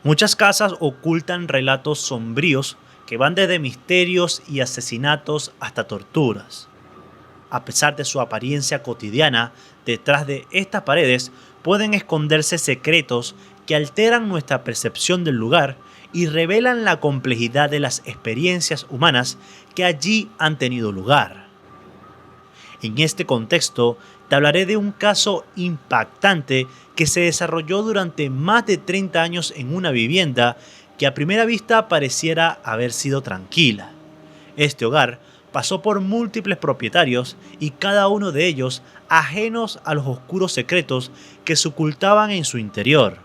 Muchas casas ocultan relatos sombríos que van desde misterios y asesinatos hasta torturas. A pesar de su apariencia cotidiana, detrás de estas paredes pueden esconderse secretos que alteran nuestra percepción del lugar y revelan la complejidad de las experiencias humanas que allí han tenido lugar. En este contexto, te hablaré de un caso impactante que se desarrolló durante más de 30 años en una vivienda que a primera vista pareciera haber sido tranquila. Este hogar pasó por múltiples propietarios y cada uno de ellos ajenos a los oscuros secretos que se ocultaban en su interior.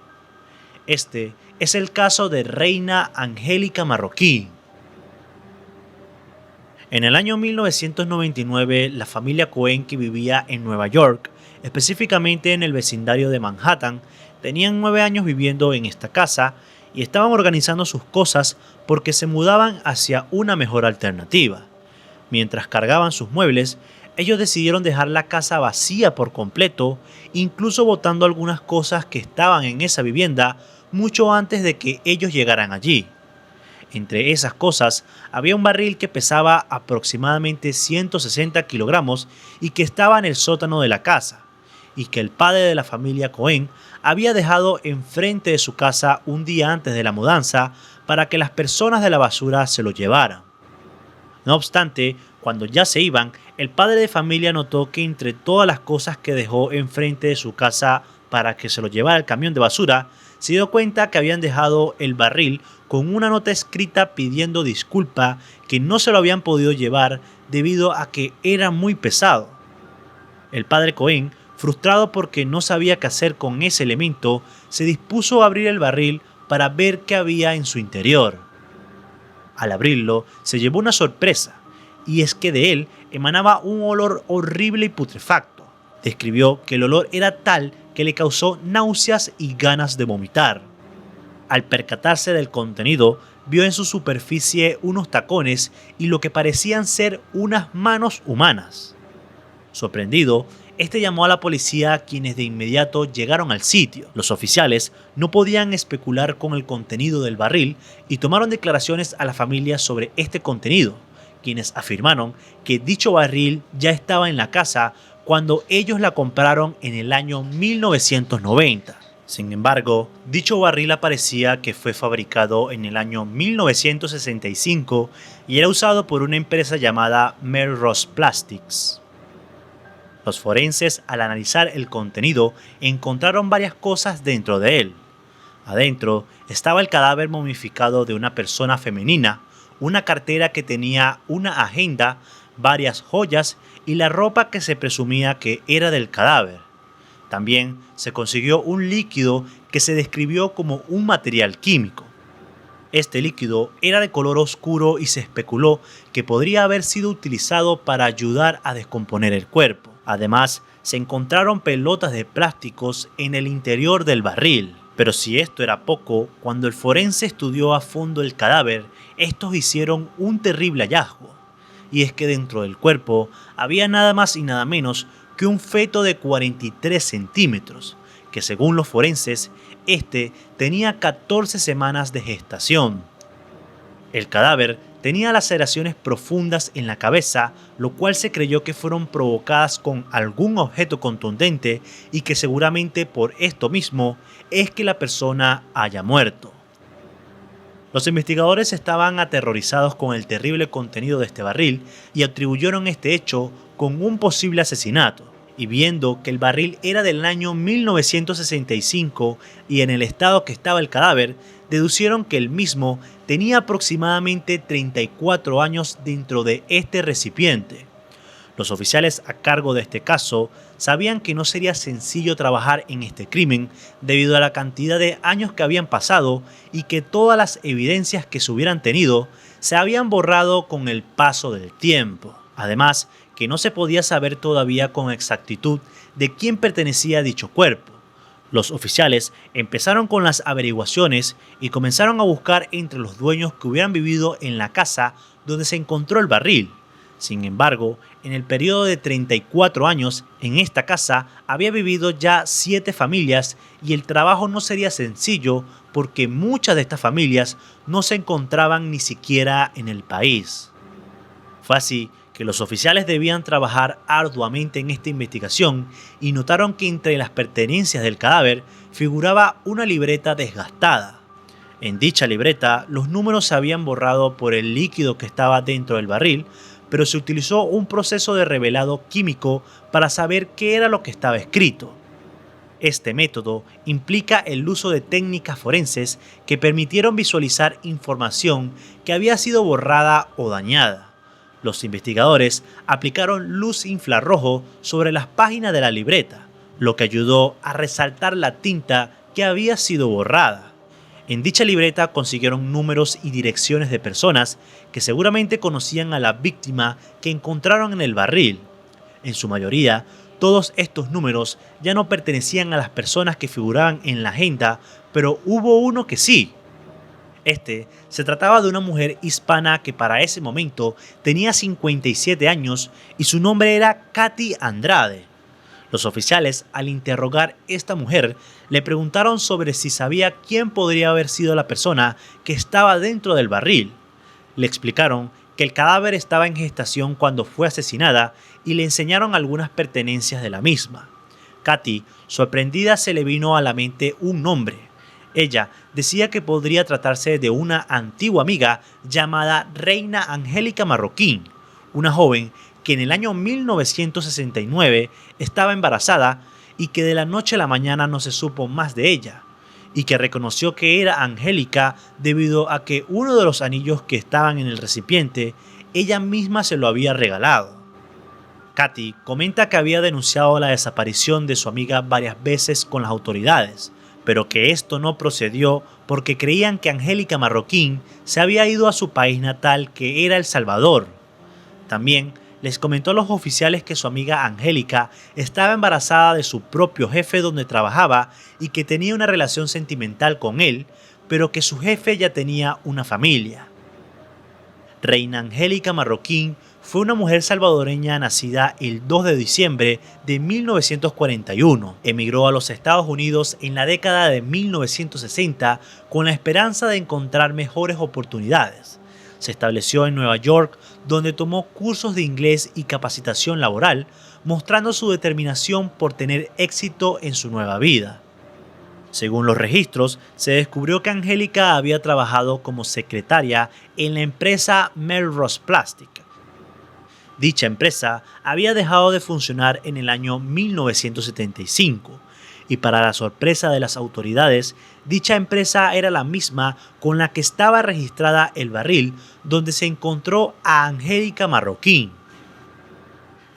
Este es el caso de Reina Angélica Marroquín. En el año 1999, la familia Cohen, que vivía en Nueva York, específicamente en el vecindario de Manhattan, tenían 9 años viviendo en esta casa y estaban organizando sus cosas porque se mudaban hacia una mejor alternativa. Mientras cargaban sus muebles, ellos decidieron dejar la casa vacía por completo, incluso botando algunas cosas que estaban en esa vivienda mucho antes de que ellos llegaran allí. Entre esas cosas había un barril que pesaba aproximadamente 160 kilogramos y que estaba en el sótano de la casa, y que el padre de la familia Cohen había dejado enfrente de su casa un día antes de la mudanza para que las personas de la basura se lo llevaran. No obstante, cuando ya se iban, el padre de familia notó que entre todas las cosas que dejó enfrente de su casa para que se lo llevara el camión de basura, se dio cuenta que habían dejado el barril con una nota escrita pidiendo disculpa que no se lo habían podido llevar debido a que era muy pesado. El padre Cohen, frustrado porque no sabía qué hacer con ese elemento, se dispuso a abrir el barril para ver qué había en su interior. Al abrirlo, se llevó una sorpresa, y es que de él emanaba un olor horrible y putrefacto. Describió que el olor era tal que le causó náuseas y ganas de vomitar. Al percatarse del contenido, vio en su superficie unos tacones y lo que parecían ser unas manos humanas. Sorprendido, este llamó a la policía, quienes de inmediato llegaron al sitio. Los oficiales no podían especular con el contenido del barril y tomaron declaraciones a la familia sobre este contenido, quienes afirmaron que dicho barril ya estaba en la casa cuando ellos la compraron en el año 1990. Sin embargo, dicho barril aparecía que fue fabricado en el año 1965 y era usado por una empresa llamada Melrose Plastics. Los forenses, al analizar el contenido, encontraron varias cosas dentro de él. Adentro estaba el cadáver momificado de una persona femenina, una cartera que tenía una agenda, varias joyas y la ropa que se presumía que era del cadáver. También se consiguió un líquido que se describió como un material químico. Este líquido era de color oscuro y se especuló que podría haber sido utilizado para ayudar a descomponer el cuerpo. Además, se encontraron pelotas de plásticos en el interior del barril. Pero si esto era poco, cuando el forense estudió a fondo el cadáver, estos hicieron un terrible hallazgo. Y es que dentro del cuerpo había nada más y nada menos que un feto de 43 centímetros, que según los forenses, este tenía 14 semanas de gestación. El cadáver tenía laceraciones profundas en la cabeza, lo cual se creyó que fueron provocadas con algún objeto contundente y que seguramente por esto mismo es que la persona haya muerto. Los investigadores estaban aterrorizados con el terrible contenido de este barril y atribuyeron este hecho con un posible asesinato. Y viendo que el barril era del año 1965 y en el estado que estaba el cadáver, deducieron que el mismo tenía aproximadamente 34 años dentro de este recipiente. Los oficiales a cargo de este caso sabían que no sería sencillo trabajar en este crimen debido a la cantidad de años que habían pasado y que todas las evidencias que se hubieran tenido se habían borrado con el paso del tiempo. Además, que no se podía saber todavía con exactitud de quién pertenecía a dicho cuerpo. Los oficiales empezaron con las averiguaciones y comenzaron a buscar entre los dueños que hubieran vivido en la casa donde se encontró el barril. Sin embargo, en el periodo de 34 años, en esta casa había vivido ya 7 familias y el trabajo no sería sencillo porque muchas de estas familias no se encontraban ni siquiera en el país. Fue así que los oficiales debían trabajar arduamente en esta investigación y notaron que entre las pertenencias del cadáver figuraba una libreta desgastada. En dicha libreta, los números se habían borrado por el líquido que estaba dentro del barril, pero se utilizó un proceso de revelado químico para saber qué era lo que estaba escrito. Este método implica el uso de técnicas forenses que permitieron visualizar información que había sido borrada o dañada. Los investigadores aplicaron luz infrarrojo sobre las páginas de la libreta, lo que ayudó a resaltar la tinta que había sido borrada. En dicha libreta consiguieron números y direcciones de personas que seguramente conocían a la víctima que encontraron en el barril. En su mayoría, todos estos números ya no pertenecían a las personas que figuraban en la agenda, pero hubo uno que sí. Se trataba de una mujer hispana que para ese momento tenía 57 años y su nombre era Katy Andrade. Los oficiales, al interrogar a esta mujer, le preguntaron sobre si sabía quién podría haber sido la persona que estaba dentro del barril. Le explicaron que el cadáver estaba en gestación cuando fue asesinada y le enseñaron algunas pertenencias de la misma. Katy, sorprendida, se le vino a la mente un nombre. Ella decía que podría tratarse de una antigua amiga llamada Reina Angélica Marroquín, una joven que en el año 1969 estaba embarazada y que de la noche a la mañana no se supo más de ella, y que reconoció que era Angélica debido a que uno de los anillos que estaban en el recipiente ella misma se lo había regalado. Katy comenta que había denunciado la desaparición de su amiga varias veces con las autoridades, pero que esto no procedió porque creían que Angélica Marroquín se había ido a su país natal, que era El Salvador. También les comentó a los oficiales que su amiga Angélica estaba embarazada de su propio jefe donde trabajaba y que tenía una relación sentimental con él, pero que su jefe ya tenía una familia. Reina Angélica Marroquín fue una mujer salvadoreña nacida el 2 de diciembre de 1941. Emigró a los Estados Unidos en la década de 1960 con la esperanza de encontrar mejores oportunidades. Se estableció en Nueva York, donde tomó cursos de inglés y capacitación laboral, mostrando su determinación por tener éxito en su nueva vida. Según los registros, se descubrió que Angélica había trabajado como secretaria en la empresa Melrose Plastic. Dicha empresa había dejado de funcionar en el año 1975 y para la sorpresa de las autoridades, dicha empresa era la misma con la que estaba registrada el barril donde se encontró a Angélica Marroquín.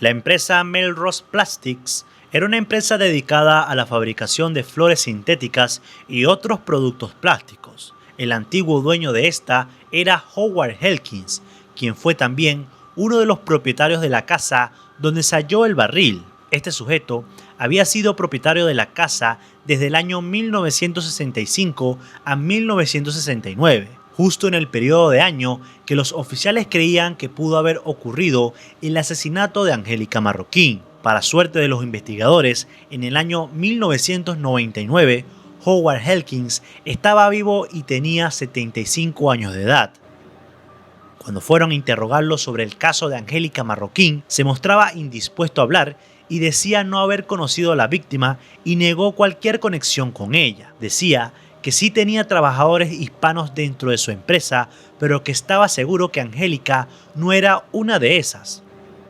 La empresa Melrose Plastics era una empresa dedicada a la fabricación de flores sintéticas y otros productos plásticos. El antiguo dueño de esta era Howard Elkins, quien fue también uno de los propietarios de la casa donde se halló el barril. Este sujeto había sido propietario de la casa desde el año 1965 a 1969, justo en el periodo de año que los oficiales creían que pudo haber ocurrido el asesinato de Angélica Marroquín. Para suerte de los investigadores, en el año 1999, Howard Elkins estaba vivo y tenía 75 años de edad. Cuando fueron a interrogarlo sobre el caso de Angélica Marroquín, se mostraba indispuesto a hablar y decía no haber conocido a la víctima y negó cualquier conexión con ella. Decía que sí tenía trabajadores hispanos dentro de su empresa, pero que estaba seguro que Angélica no era una de esas.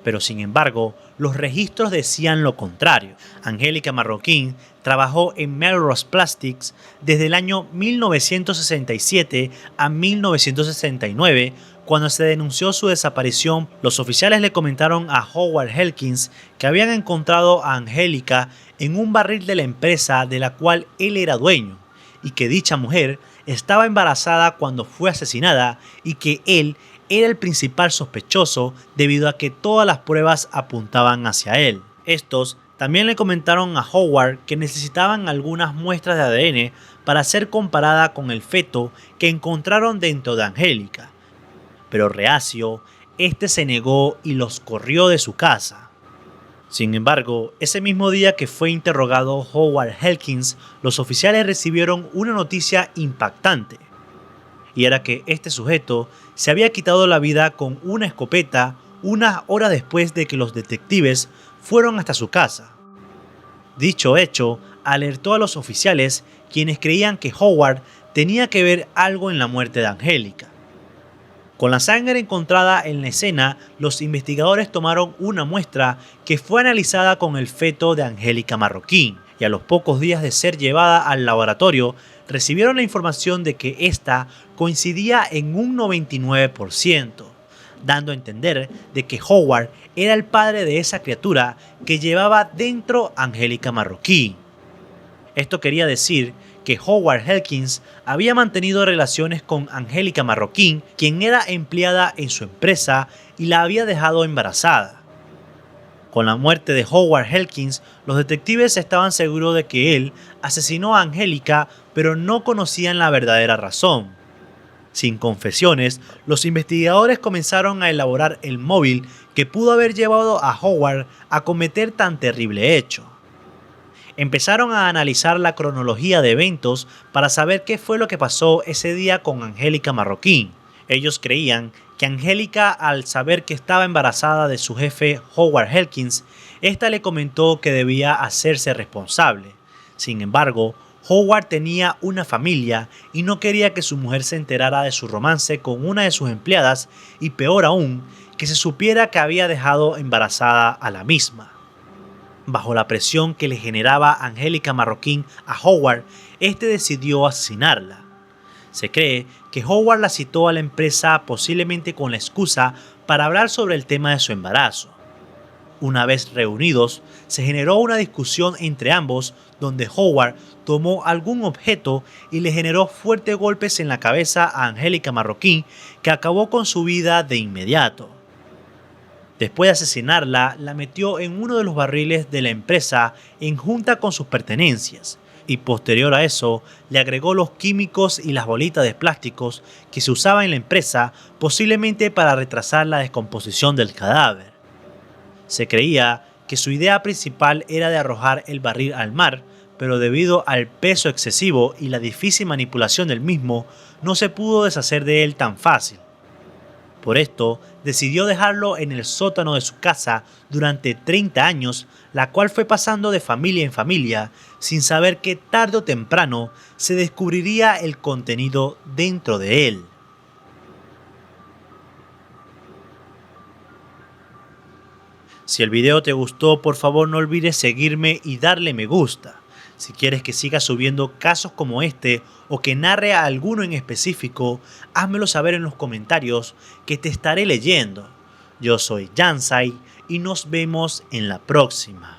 Pero sin embargo, los registros decían lo contrario. Angélica Marroquín trabajó en Melrose Plastics desde el año 1967 a 1969, cuando se denunció su desaparición. Los oficiales le comentaron a Howard Elkins que habían encontrado a Angélica en un barril de la empresa de la cual él era dueño, y que dicha mujer estaba embarazada cuando fue asesinada y que él era el principal sospechoso debido a que todas las pruebas apuntaban hacia él. Estos también le comentaron a Howard que necesitaban algunas muestras de ADN para ser comparada con el feto que encontraron dentro de Angélica. Pero reacio, este se negó y los corrió de su casa. Sin embargo, ese mismo día que fue interrogado Howard Elkins, los oficiales recibieron una noticia impactante. Y era que este sujeto se había quitado la vida con una escopeta unas horas después de que los detectives fueron hasta su casa. Dicho hecho alertó a los oficiales, quienes creían que Howard tenía que ver algo en la muerte de Angélica. Con la sangre encontrada en la escena, los investigadores tomaron una muestra que fue analizada con el feto de Angélica Marroquín, y a los pocos días de ser llevada al laboratorio, recibieron la información de que ésta coincidía en un 99%, dando a entender de que Howard era el padre de esa criatura que llevaba dentro Angélica Marroquín. Esto quería decir que Howard Elkins había mantenido relaciones con Angélica Marroquín, quien era empleada en su empresa, y la había dejado embarazada. Con la muerte de Howard Elkins, los detectives estaban seguros de que él asesinó a Angélica, pero no conocían la verdadera razón. Sin confesiones, los investigadores comenzaron a elaborar el móvil que pudo haber llevado a Howard a cometer tan terrible hecho. Empezaron a analizar la cronología de eventos para saber qué fue lo que pasó ese día con Angélica Marroquín. Ellos creían que Angélica, al saber que estaba embarazada de su jefe Howard Elkins, ésta le comentó que debía hacerse responsable. Sin embargo, Howard tenía una familia y no quería que su mujer se enterara de su romance con una de sus empleadas, y peor aún, que se supiera que había dejado embarazada a la misma. Bajo la presión que le generaba Angélica Marroquín a Howard, este decidió asesinarla. Se cree que Howard la citó a la empresa posiblemente con la excusa para hablar sobre el tema de su embarazo. Una vez reunidos, se generó una discusión entre ambos donde Howard tomó algún objeto y le generó fuertes golpes en la cabeza a Angélica Marroquín, que acabó con su vida de inmediato. Después de asesinarla, la metió en uno de los barriles de la empresa en junta con sus pertenencias, y posterior a eso le agregó los químicos y las bolitas de plásticos que se usaban en la empresa, posiblemente para retrasar la descomposición del cadáver. Se creía que su idea principal era de arrojar el barril al mar, pero debido al peso excesivo y la difícil manipulación del mismo, no se pudo deshacer de él tan fácil. Por esto, decidió dejarlo en el sótano de su casa durante 30 años, la cual fue pasando de familia en familia, sin saber que tarde o temprano se descubriría el contenido dentro de él. Si el video te gustó, por favor no olvides seguirme y darle me gusta. Si quieres que siga subiendo casos como este o que narre a alguno en específico, házmelo saber en los comentarios que te estaré leyendo. Yo soy Jansai y nos vemos en la próxima.